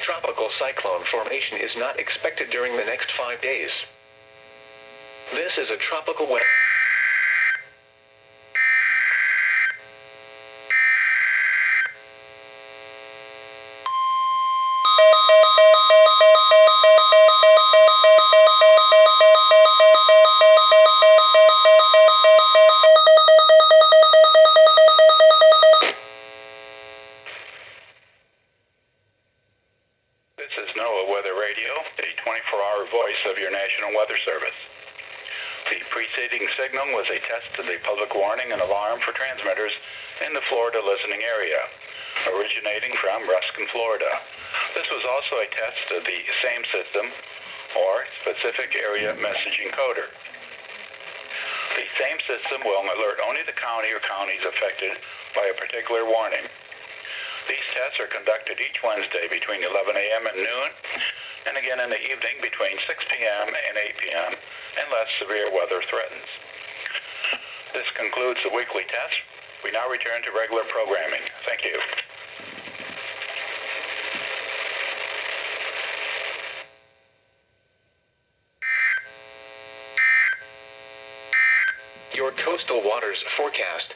tropical cyclone formation is not expected during the next 5 days. This is a tropical weather. This is NOAA Weather Radio, the 24-hour voice of your National Weather Service. The preceding signal was a test of the public warning and alarm for transmitters in the Florida listening area, originating from Ruskin, Florida. This was also a test of the same system, or specific area message encoder. The same system will alert only the county or counties affected by a particular warning. These tests are conducted each Wednesday between 11 a.m. and noon, and again in the evening between 6 p.m. and 8 p.m. unless severe weather threatens. This concludes the weekly test. We now return to regular programming. Thank you. Your coastal waters forecast.